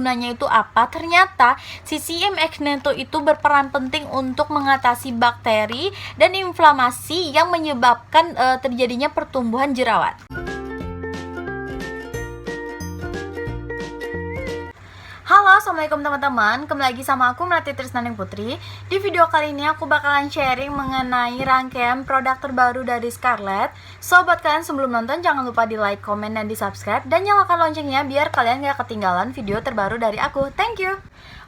gunanya itu apa? Ternyata si CM Acneto itu berperan penting untuk mengatasi bakteri dan inflamasi yang menyebabkan terjadinya pertumbuhan jerawat. Halo, assalamualaikum teman-teman. Kembali lagi sama aku Melati Trisnaning Putri. Di video kali ini aku bakalan sharing mengenai rangkaian produk terbaru dari Scarlett. So buat kalian sebelum nonton jangan lupa di like, komen, dan di subscribe, dan nyalakan loncengnya biar kalian gak ketinggalan video terbaru dari aku. Thank you.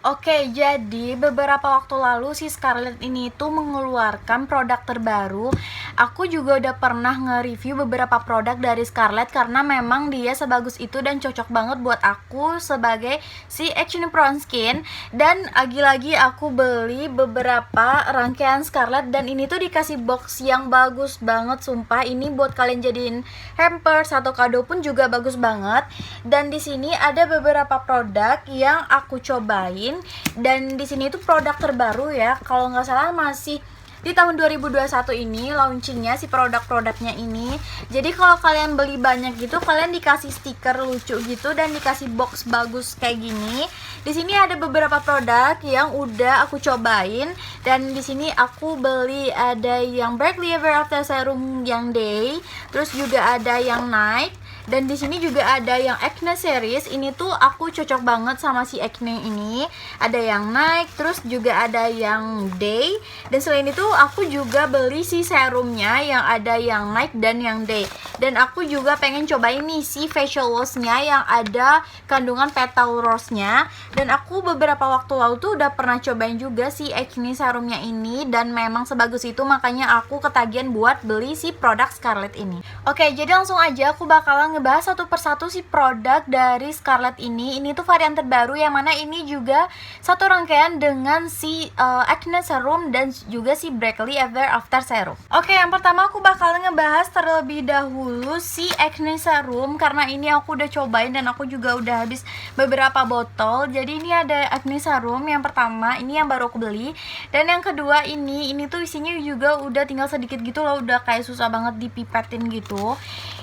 Oke, jadi beberapa waktu lalu si Scarlett ini tuh mengeluarkan produk terbaru. Aku juga udah pernah nge-review beberapa produk dari Scarlett karena memang dia sebagus itu dan cocok banget buat aku sebagai si Acne Prone Skin. Dan lagi-lagi aku beli beberapa rangkaian Scarlett dan ini tuh dikasih box yang bagus banget, sumpah. Ini buat kalian jadiin hampers atau kado pun juga bagus banget. Dan di sini ada beberapa produk yang aku cobain. Dan di sini itu produk terbaru ya, kalau nggak salah masih di tahun 2021 ini launchingnya si produk-produknya ini. Jadi kalau kalian beli banyak gitu, kalian dikasih stiker lucu gitu dan dikasih box bagus kayak gini. Di sini ada beberapa produk yang udah aku cobain dan di sini aku beli ada yang Brightly Ever After Serum yang Day, terus juga ada yang Night. Dan di sini juga ada yang Acne series. Ini tuh aku cocok banget sama si Acne ini. Ada yang Night, terus juga ada yang Day. Dan selain itu aku juga beli si serumnya yang ada yang Night dan yang Day. Dan aku juga pengen cobain nih si facial wash-nya yang ada kandungan petal rose-nya. Dan aku beberapa waktu lalu tuh udah pernah cobain juga si Acne serumnya ini dan memang sebagus itu, makanya aku ketagihan buat beli si produk Scarlett ini. Oke, jadi langsung aja aku bakalan ngebahas satu persatu si produk dari Scarlett ini. Ini tuh varian terbaru yang mana ini juga satu rangkaian dengan si Acne Serum dan juga si Brightly Ever After Serum. Oke, yang pertama aku bakal ngebahas terlebih dahulu si Acne Serum karena ini aku udah cobain dan aku juga udah habis beberapa botol. Jadi ini ada Acne Serum yang pertama, ini yang baru aku beli. Dan yang kedua ini tuh isinya juga udah tinggal sedikit gitu loh, udah kayak susah banget dipipetin gitu.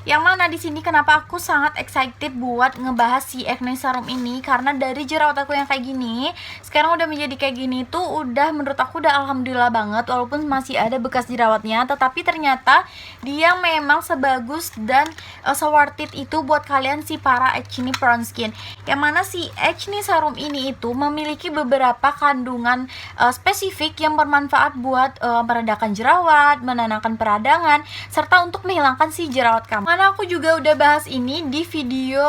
Yang mana di sini kenapa aku sangat excited buat ngebahas si Acne Serum ini, karena dari jerawat aku yang kayak gini sekarang udah menjadi kayak gini tuh udah menurut aku udah alhamdulillah banget. Walaupun masih ada bekas jerawatnya, tetapi ternyata dia memang sebagus dan se-worth it itu buat kalian si para Acne Prone Skin. Yang mana si Acne Serum ini itu memiliki beberapa kandungan spesifik yang bermanfaat buat meredakan jerawat, menenangkan peradangan, serta untuk menghilangkan si jerawat kamu. Mana aku juga udah bahas ini di video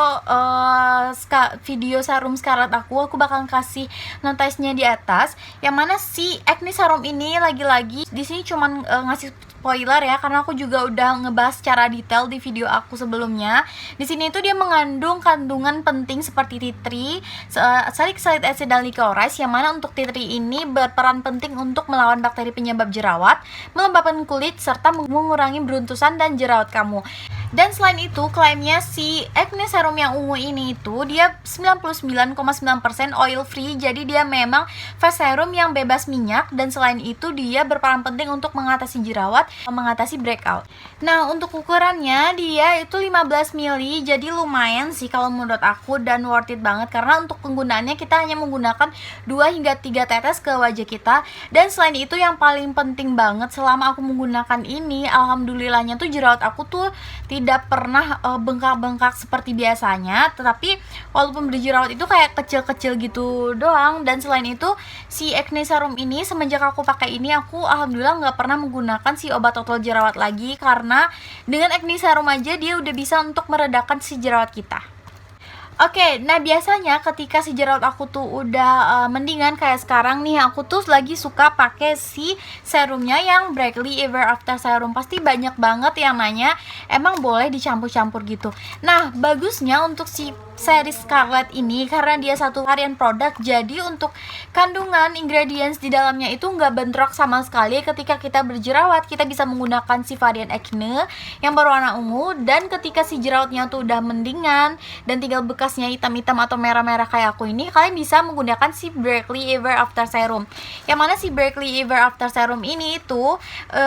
serum Scarlett aku bakal kasih notice-nya di atas. Yang mana si Acne Serum ini lagi-lagi di sini cuman ngasih spoiler ya, karena aku juga udah ngebahas secara detail di video aku sebelumnya. Di sini itu dia mengandung kandungan penting seperti tea tree, salicylic acid dan licorice, yang mana untuk tea tree ini berperan penting untuk melawan bakteri penyebab jerawat, melembabkan kulit, serta mengurangi beruntusan dan jerawat kamu. Dan selain itu, klaimnya si Acne Serum yang ungu ini itu dia 99,9% oil free. Jadi dia memang face serum yang bebas minyak. Dan selain itu dia berperan penting untuk mengatasi jerawat, mengatasi breakout. Nah, untuk ukurannya dia itu 15 ml. Jadi lumayan sih kalau menurut aku dan worth it banget, karena untuk penggunaannya kita hanya menggunakan 2 hingga 3 tetes ke wajah kita. Dan selain itu yang paling penting banget, selama aku menggunakan ini, alhamdulillahnya tuh jerawat aku tuh tidak pernah bengkak-bengkak seperti biasanya, tetapi walaupun berjerawat itu kayak kecil-kecil gitu doang. Dan selain itu si Acne Serum ini semenjak aku pakai ini, aku alhamdulillah nggak pernah menggunakan si obat total jerawat lagi, karena dengan Acne Serum aja dia udah bisa untuk meredakan si jerawat kita. Oke, nah biasanya ketika si jerawat aku tuh udah mendingan kayak sekarang nih, aku tuh lagi suka pakai si serumnya yang Brightly Ever After Serum. Pasti banyak banget yang nanya, emang boleh dicampur-campur gitu. Nah, bagusnya untuk si series Scarlett ini karena dia satu varian produk, jadi untuk kandungan ingredients di dalamnya itu nggak bentrok sama sekali. Ketika kita berjerawat, kita bisa menggunakan si varian Acne yang berwarna ungu, dan ketika si jerawatnya tuh udah mendingan dan tinggal bekasnya hitam-hitam atau merah-merah kayak aku ini, kalian bisa menggunakan si Brightly Ever After Serum. Yang mana si Brightly Ever After Serum ini itu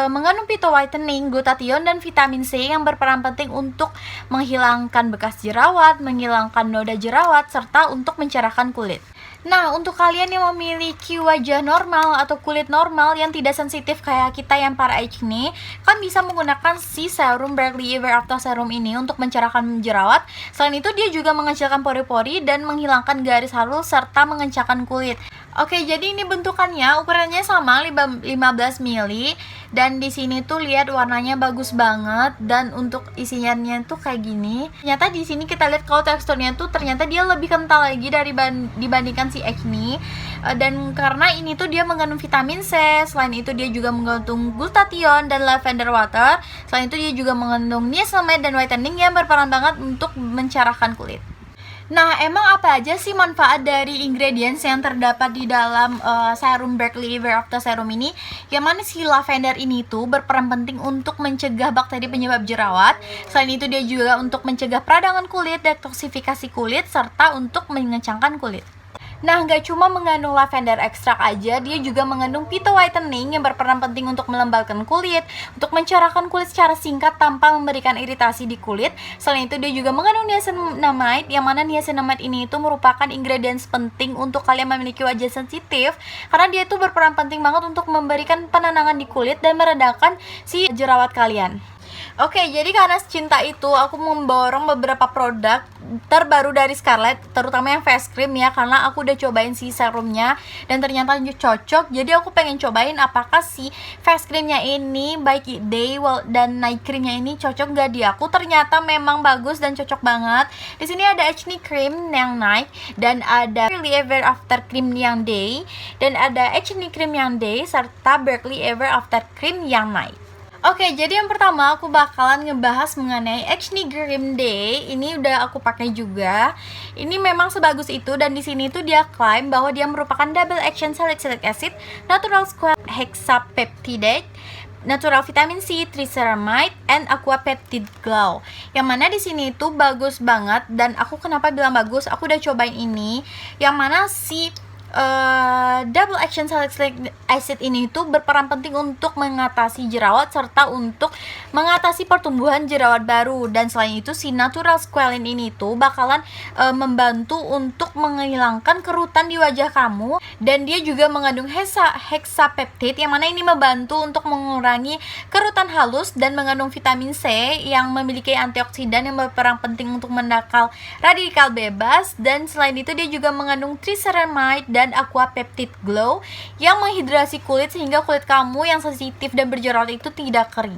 mengandung phyto whitening, glutathione, dan vitamin C yang berperan penting untuk menghilangkan bekas jerawat, menghilangkan menghilangkan noda jerawat serta untuk mencerahkan kulit. Nah, untuk kalian yang memiliki wajah normal atau kulit normal yang tidak sensitif kayak kita yang para acne, kan bisa menggunakan si serum Berkeley Ever After Serum ini untuk mencerahkan jerawat. Selain itu, dia juga mengecilkan pori-pori dan menghilangkan garis halus serta mengencangkan kulit. Oke, jadi ini bentukannya, ukurannya sama 15 ml dan di sini tuh lihat warnanya bagus banget dan untuk isinya tuh kayak gini. Ternyata di sini kita lihat kalau teksturnya tuh ternyata dia lebih kental lagi dibandingkan si acne. Dan karena ini tuh dia mengandung vitamin C, selain itu dia juga mengandung glutathione dan lavender water. Selain itu dia juga mengandung niacinamide dan whitening yang berperan banget untuk mencerahkan kulit. Nah, emang apa aja sih manfaat dari ingredients yang terdapat di dalam serum Berkeley Ever After Serum ini? Yang mana si lavender ini tuh berperan penting untuk mencegah bakteri penyebab jerawat. Selain itu dia juga untuk mencegah peradangan kulit, detoksifikasi kulit, serta untuk mengencangkan kulit. Nah, nggak cuma mengandung lavender ekstrak aja, dia juga mengandung phyto whitening yang berperan penting untuk melembalkan kulit, untuk mencerahkan kulit secara singkat tanpa memberikan iritasi di kulit. Selain itu dia juga mengandung niacinamide, yang mana niacinamide ini itu merupakan ingredients penting untuk kalian memiliki wajah sensitif, karena dia itu berperan penting banget untuk memberikan penenangan di kulit dan meredakan si jerawat kalian. Oke, jadi karena cinta itu aku memborong beberapa produk terbaru dari Scarlett, terutama yang face cream ya, karena aku udah cobain si serumnya dan ternyata cocok. Jadi aku pengen cobain apakah si face creamnya ini baik day dan night creamnya ini cocok gak di aku. Ternyata memang bagus dan cocok banget. Di sini ada acne cream yang night dan ada Berkeley Ever After cream yang day dan ada acne cream yang day serta Berkeley Ever After cream yang night. Oke, jadi yang pertama aku bakalan ngebahas mengenai Acne Cream Day. Ini udah aku pakai juga. Ini memang sebagus itu dan di sini tuh dia klaim bahwa dia merupakan double action salicylic acid, natural square hexapeptidate, natural vitamin C, triceramide, and aqua peptide glow. Yang mana di sini tuh bagus banget dan aku kenapa bilang bagus? Aku udah cobain ini. Yang mana si double action salicylic acid ini itu berperan penting untuk mengatasi jerawat serta untuk mengatasi pertumbuhan jerawat baru. Dan selain itu si natural squalene ini tuh bakalan membantu untuk menghilangkan kerutan di wajah kamu, dan dia juga mengandung hexapeptide yang mana ini membantu untuk mengurangi kerutan halus dan mengandung vitamin C yang memiliki antioksidan yang berperan penting untuk menangkal radikal bebas. Dan selain itu dia juga mengandung triceramide dan aqua peptide glow yang menghidrasi kulit sehingga kulit kamu yang sensitif dan berjerawat itu tidak kering.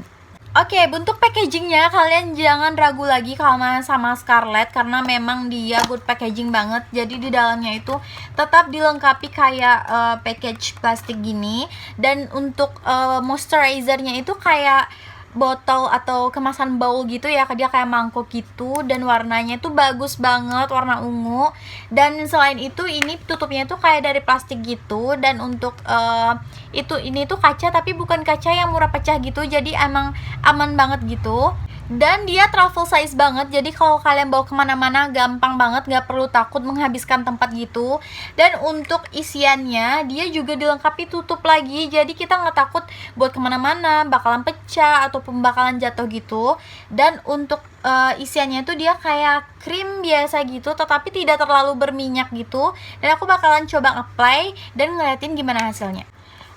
Oke, bentuk packagingnya kalian jangan ragu lagi kalau sama Scarlett karena memang dia good packaging banget. Jadi di dalamnya itu tetap dilengkapi kayak package plastik gini, dan untuk moisturizernya itu kayak botol atau kemasan bowl gitu ya, dia kayak mangkok gitu, dan warnanya tuh bagus banget, warna ungu. Dan selain itu ini tutupnya tuh kayak dari plastik gitu, dan untuk ini tuh kaca tapi bukan kaca yang murah pecah gitu, jadi emang aman banget gitu. Dan dia travel size banget, jadi kalau kalian bawa kemana-mana gampang banget, gak perlu takut menghabiskan tempat gitu. Dan untuk isiannya dia juga dilengkapi tutup lagi, jadi kita gak takut buat kemana-mana bakalan pecah ataupun bakalan jatuh gitu. Dan untuk isiannya itu dia kayak krim biasa gitu, tetapi tidak terlalu berminyak gitu. Dan aku bakalan coba apply dan ngeliatin gimana hasilnya.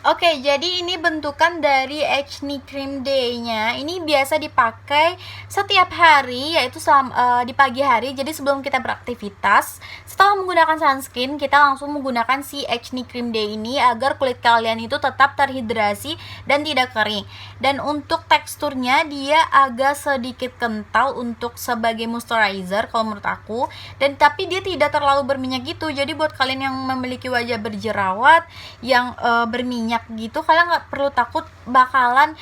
Oke, jadi ini bentukan dari Acne Cream Day-nya. Ini biasa dipakai setiap hari, yaitu di pagi hari. Jadi sebelum kita beraktivitas, setelah menggunakan sunscreen, kita langsung menggunakan si Acne Cream Day ini agar kulit kalian itu tetap terhidrasi dan tidak kering. Dan untuk teksturnya dia agak sedikit kental untuk sebagai moisturizer kalau menurut aku. Dan tapi dia tidak terlalu berminyak gitu. Jadi buat kalian yang memiliki wajah berjerawat, yang berminyak gitu, kalian nggak perlu takut bakalan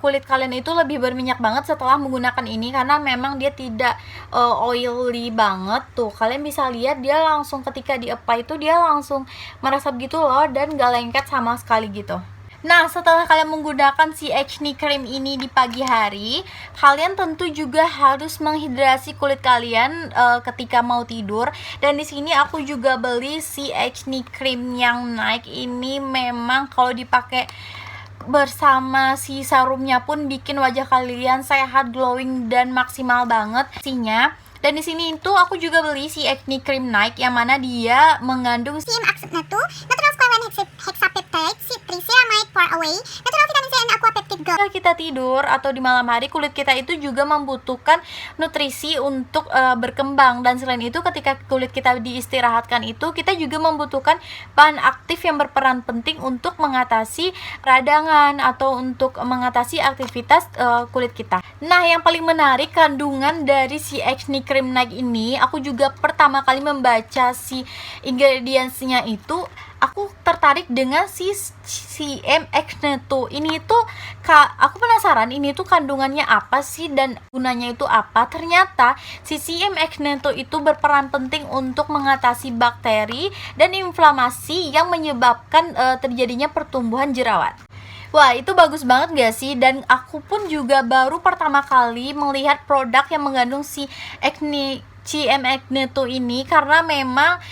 kulit kalian itu lebih berminyak banget setelah menggunakan ini, karena memang dia tidak oily banget. Tuh kalian bisa lihat dia langsung ketika di apply itu dia langsung meresap gitu loh, dan gak lengket sama sekali gitu. Nah, setelah kalian menggunakan si Acne Cream ini di pagi hari, kalian tentu juga harus menghidrasi kulit kalian ketika mau tidur. Dan di sini aku juga beli si Acne Cream yang night ini, memang kalau dipakai bersama si serumnya pun bikin wajah kalian sehat, glowing, dan maksimal banget. Isinya Dan di sini itu aku juga beli si Acne Cream Night yang mana dia mengandung CM Acne-2, Natural Squalene Hexapeptide, Triceramide Far Away, Natural Vitamin C and Aqua Peptide Gold. Ketika kita tidur atau di malam hari, kulit kita itu juga membutuhkan nutrisi untuk berkembang. Dan selain itu ketika kulit kita diistirahatkan itu, kita juga membutuhkan bahan aktif yang berperan penting untuk mengatasi peradangan atau untuk mengatasi aktivitas kulit kita. Nah, yang paling menarik kandungan dari si Acne Cream Night ini, aku juga pertama kali membaca si ingredientsnya itu, aku tertarik dengan si CM Acne-2 ini tuh. Aku penasaran ini tuh kandungannya apa sih dan gunanya itu apa. Ternyata si CM Acne-2 itu berperan penting untuk mengatasi bakteri dan inflamasi yang menyebabkan terjadinya pertumbuhan jerawat. Wah, itu bagus banget gak sih? Dan aku pun juga baru pertama kali melihat produk yang mengandung si CM Acne-2 ini, karena memang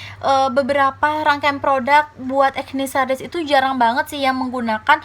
beberapa rangkaian produk buat acne series itu jarang banget sih yang menggunakan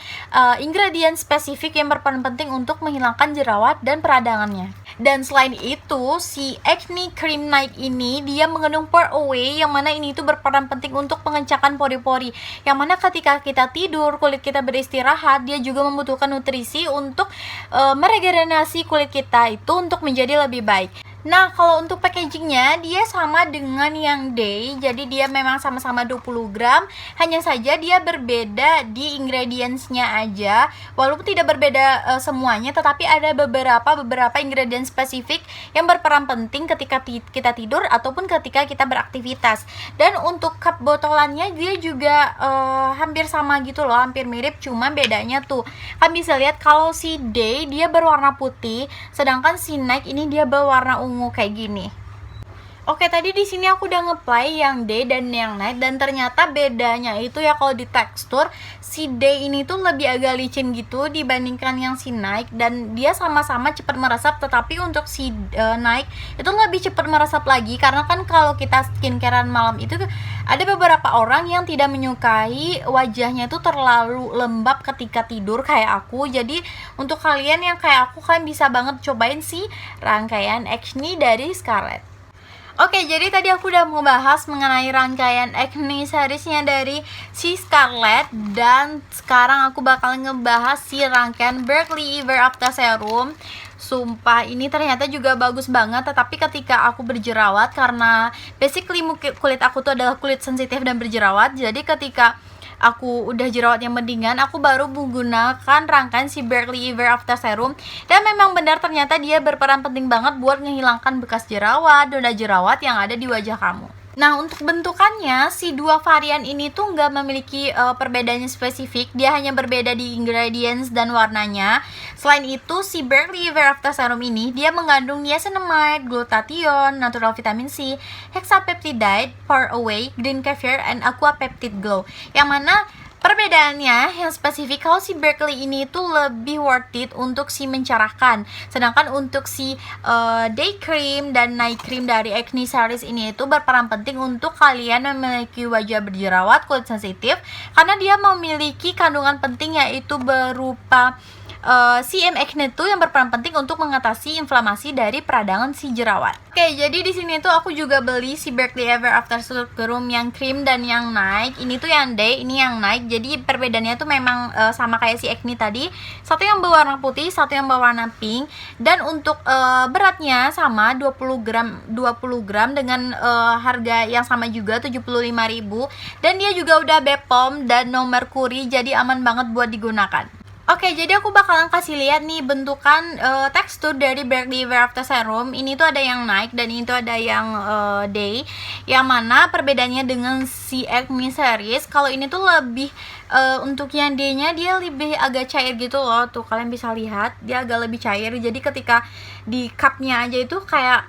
ingredient spesifik yang berperan penting untuk menghilangkan jerawat dan peradangannya. Dan selain itu, si Acne Cream Night ini dia mengandung Far Away, yang mana ini itu berperan penting untuk pengencakan pori-pori, yang mana ketika kita tidur, kulit kita beristirahat, dia juga membutuhkan nutrisi untuk meregenerasi kulit kita itu untuk menjadi lebih baik. Nah, kalau untuk packagingnya dia sama dengan yang day, jadi dia memang sama-sama 20 gram, hanya saja dia berbeda di ingredientsnya aja. Walaupun tidak berbeda semuanya, tetapi ada beberapa ingredient spesifik yang berperan penting ketika kita tidur ataupun ketika kita beraktivitas. Dan untuk cup botolannya dia juga hampir sama gitu loh, hampir mirip, cuma bedanya tuh kan bisa lihat kalau si day dia berwarna putih, sedangkan si night ini dia berwarna ungu kayak gini. Oke, tadi di sini aku udah ngeplay yang day dan yang night, dan ternyata bedanya itu ya kalau di tekstur, si day ini tuh lebih agak licin gitu dibandingkan yang si night, dan dia sama-sama cepat meresap. Tetapi untuk si night itu lebih cepat meresap lagi, karena kan kalau kita skincarean malam itu ada beberapa orang yang tidak menyukai wajahnya itu terlalu lembab ketika tidur kayak aku. Jadi untuk kalian yang kayak aku, kan bisa banget cobain si rangkaian Acne dari Scarlett. Oke, jadi tadi aku udah membahas mengenai rangkaian acne seriesnya dari si Scarlett, dan sekarang aku bakal ngebahas si rangkaian Berkeley Ever After Serum. Sumpah ini ternyata juga bagus banget, tetapi ketika aku berjerawat, karena basically kulit aku tuh adalah kulit sensitif dan berjerawat, jadi ketika aku udah jerawat yang mendingan, aku baru menggunakan rangkaian si Berkeley Ever After Serum. Dan memang benar ternyata dia berperan penting banget buat menghilangkan bekas jerawat, noda jerawat yang ada di wajah kamu. Nah, untuk bentukannya, si dua varian ini tuh nggak memiliki perbedaan spesifik. Dia hanya berbeda di ingredients dan warnanya. Selain itu, si Berkeley Ever After Serum ini, dia mengandung niacinamide, glutathione, natural vitamin C, hexapeptide, Far Away, green kefir, and aqua peptide glow. Yang mana perbedaannya yang spesifik, kalau si Berkeley ini tuh lebih worth it untuk si mencerahkan, sedangkan untuk si day cream dan night cream dari Acne series ini itu berperan penting untuk kalian memiliki wajah berjerawat, kulit sensitif, karena dia memiliki kandungan penting yaitu berupa CM Acne-2 yang berperan penting untuk mengatasi inflamasi dari peradangan si jerawat. Oke, jadi di sini tuh aku juga beli si Berkeley Ever After Serum yang cream dan yang night. Ini tuh yang day, ini yang night. Jadi perbedaannya tuh memang sama kayak si Acne tadi. Satu yang berwarna putih, satu yang berwarna pink. Dan untuk beratnya sama 20 gram dengan harga yang sama juga 75.000. Dan dia juga udah BPOM dan no mercury, jadi aman banget buat digunakan. Oke, jadi aku bakalan kasih lihat nih bentukan tekstur dari Berkeley Ever After Serum. Ini tuh ada yang night dan ini tuh ada yang day. Yang mana perbedaannya dengan si Acne series, kalau ini tuh lebih untuk yang day-nya dia lebih agak cair gitu loh. Tuh kalian bisa lihat, dia agak lebih cair. Jadi ketika di cupnya aja itu kayak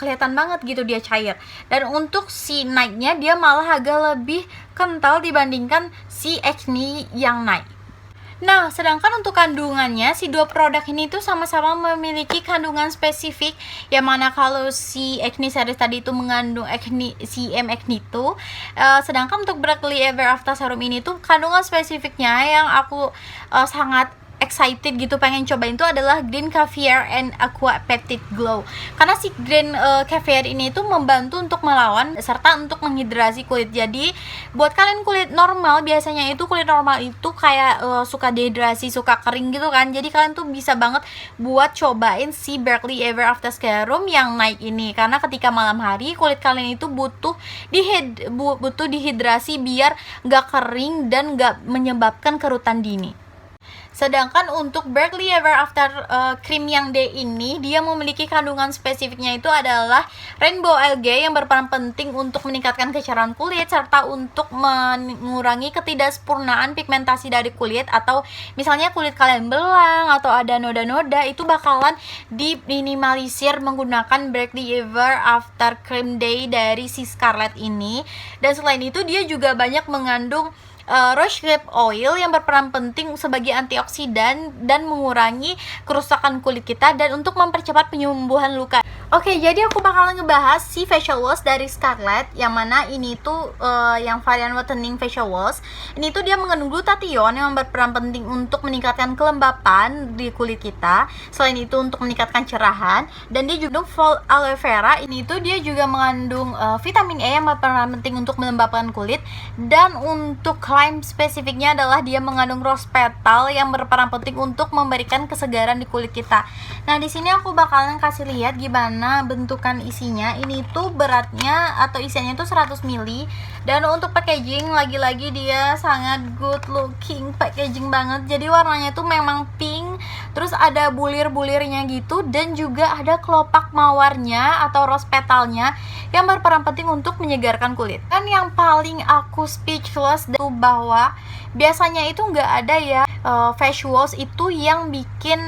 kelihatan banget gitu dia cair. Dan untuk si night-nya dia malah agak lebih kental dibandingkan si Acne yang night. Nah, sedangkan untuk kandungannya, si dua produk ini tuh sama-sama memiliki kandungan spesifik, yang mana kalau si Acne series tadi itu mengandung CM Acne-2, sedangkan untuk Berkeley Ever After Serum ini tuh kandungan spesifiknya yang aku sangat excited gitu pengen cobain itu adalah Green Caviar and Aqua Peptide Glow. Karena si Green Caviar ini itu membantu untuk melawan serta untuk menghidrasi kulit. Jadi buat kalian kulit normal, biasanya itu kulit normal itu kayak suka dehidrasi, suka kering gitu kan. Jadi kalian tuh bisa banget buat cobain si Berkeley Ever After Serum yang naik ini, karena ketika malam hari kulit kalian itu butuh dihidrasi biar nggak kering dan nggak menyebabkan kerutan dini. Sedangkan untuk Berkeley Ever After Cream yang D ini, dia memiliki kandungan spesifiknya itu adalah rainbow algae yang berperan penting untuk meningkatkan kecerahan kulit serta untuk mengurangi ketidaksempurnaan pigmentasi dari kulit, atau misalnya kulit kalian belang atau ada noda-noda itu bakalan diminimalisir menggunakan Berkeley Ever After Cream Day dari si Scarlett ini. Dan selain itu dia juga banyak mengandung rose hip oil yang berperan penting sebagai antioksidan dan mengurangi kerusakan kulit kita dan untuk mempercepat penyembuhan luka. Oke, jadi aku bakalan ngebahas si facial wash dari Scarlett, yang mana ini tuh yang varian whitening facial wash. Ini tuh dia mengandung glutathione yang berperan penting untuk meningkatkan kelembapan di kulit kita. Selain itu untuk meningkatkan cerahan, dan dia juga full aloe vera. Ini tuh dia juga mengandung vitamin E yang berperan penting untuk melembabkan kulit, dan untuk klaim spesifiknya adalah dia mengandung rose petal yang berperan penting untuk memberikan kesegaran di kulit kita. Nah, di sini aku bakalan kasih lihat gimana bentukan isinya. Ini tuh beratnya atau isiannya tuh 100 ml, dan untuk packaging lagi-lagi dia sangat good looking packaging banget. Jadi warnanya tuh memang pink, terus ada bulir-bulirnya gitu, dan juga ada kelopak mawarnya atau rose petalnya yang berperan penting untuk menyegarkan kulit. Dan yang paling aku speechless itu bahwa biasanya itu nggak ada ya face wash itu yang bikin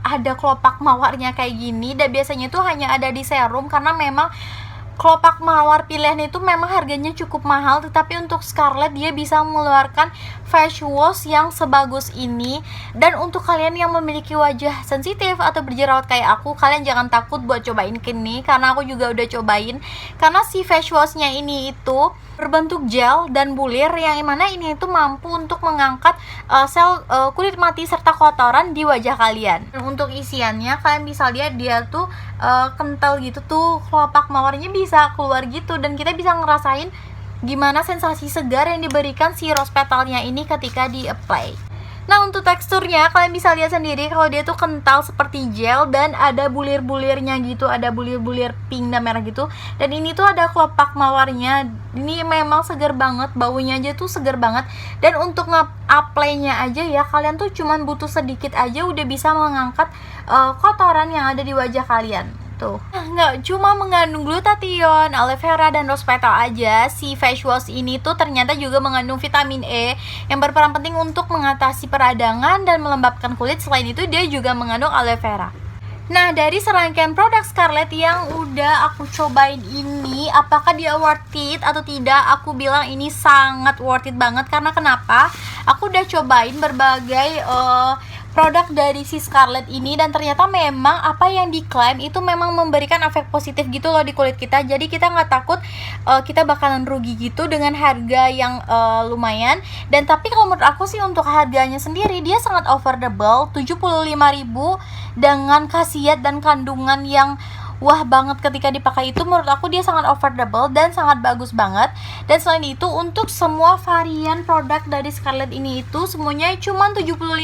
ada kelopak mawarnya kayak gini, dan biasanya itu hanya ada di serum, karena memang kelopak mawar pilihan itu memang harganya cukup mahal. Tetapi untuk Scarlett dia bisa mengeluarkan face wash yang sebagus ini. Dan untuk kalian yang memiliki wajah sensitif atau berjerawat kayak aku, kalian jangan takut buat cobain ini, karena aku juga udah cobain. Karena si face washnya ini itu berbentuk gel dan bulir, yang mana ini itu mampu untuk mengangkat sel kulit mati serta kotoran di wajah kalian. Dan untuk isiannya kalian bisa lihat dia tuh kental gitu tuh, kelopak mawarnya bisa keluar gitu, dan kita bisa ngerasain gimana sensasi segar yang diberikan si rose petalnya ini ketika di apply. Nah, untuk teksturnya kalian bisa lihat sendiri kalau dia tuh kental seperti gel dan ada bulir-bulirnya gitu, ada bulir-bulir pink dan merah gitu. Dan ini tuh ada kelopak mawarnya. Ini memang segar banget, baunya aja tuh segar banget. Dan untuk nge-apply-nya aja ya, kalian tuh cuman butuh sedikit aja udah bisa mengangkat kotoran yang ada di wajah kalian. Tuh. Nggak cuma mengandung glutathione, aloe vera, dan rose petal aja, si face wash ini tuh ternyata juga mengandung vitamin E yang berperan penting untuk mengatasi peradangan dan melembabkan kulit. Selain itu dia juga mengandung aloe vera. Nah, dari serangkaian produk Scarlett yang udah aku cobain ini, apakah dia worth it atau tidak? Aku bilang ini sangat worth it banget. Karena kenapa? Aku udah cobain berbagai produk dari si Scarlett ini, dan ternyata memang apa yang diklaim itu memang memberikan efek positif gitu loh di kulit kita. Jadi kita nggak takut kita bakalan rugi gitu dengan harga yang lumayan. Dan tapi kalau menurut aku sih untuk harganya sendiri dia sangat affordable, 75.000 dengan khasiat dan kandungan yang wah banget ketika dipakai. Itu menurut aku dia sangat affordable dan sangat bagus banget. Dan selain itu untuk semua varian produk dari Scarlett ini itu semuanya cuma 75.000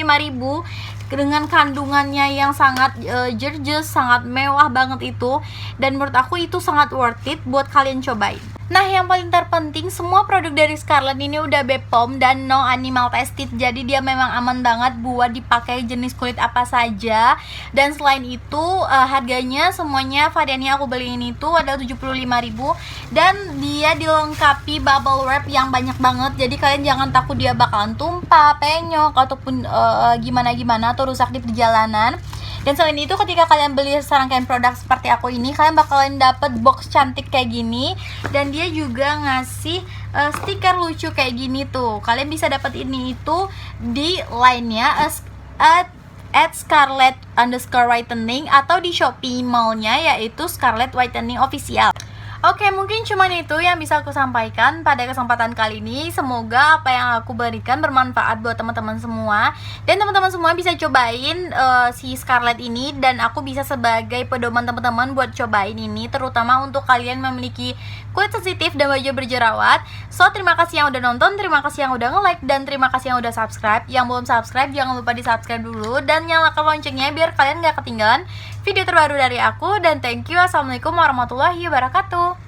dengan kandungannya yang sangat gorgeous, sangat mewah banget itu. Dan menurut aku itu sangat worth it buat kalian cobain. Nah, yang paling terpenting semua produk dari Scarlett ini udah BPOM dan no animal tested. Jadi dia memang aman banget buat dipakai jenis kulit apa saja. Dan selain itu harganya semuanya variannya aku beli ini tuh ada 75.000, dan dia dilengkapi bubble wrap yang banyak banget. Jadi kalian jangan takut dia bakalan tumpah, penyok ataupun gimana-gimana atau rusak di perjalanan. Dan selain itu ketika kalian beli serangkaian produk seperti aku ini, kalian bakalan dapet box cantik kayak gini, dan dia juga ngasih stiker lucu kayak gini tuh. Kalian bisa dapet ini itu di line-nya at Scarlett_whitening atau di Shopee mall-nya yaitu Scarlett Whitening Official. Oke, mungkin cuman itu yang bisa aku sampaikan pada kesempatan kali ini. Semoga apa yang aku berikan bermanfaat buat teman-teman semua. Dan teman-teman semua bisa cobain si Scarlett ini. Dan aku bisa sebagai pedoman teman-teman buat cobain ini. Terutama untuk kalian memiliki kulit sensitif dan wajah berjerawat. So, terima kasih yang udah nonton, terima kasih yang udah nge-like, dan terima kasih yang udah subscribe. Yang belum subscribe, jangan lupa di-subscribe dulu. Dan nyalakan loncengnya biar kalian gak ketinggalan video terbaru dari aku. Dan thank you. Assalamualaikum warahmatullahi wabarakatuh.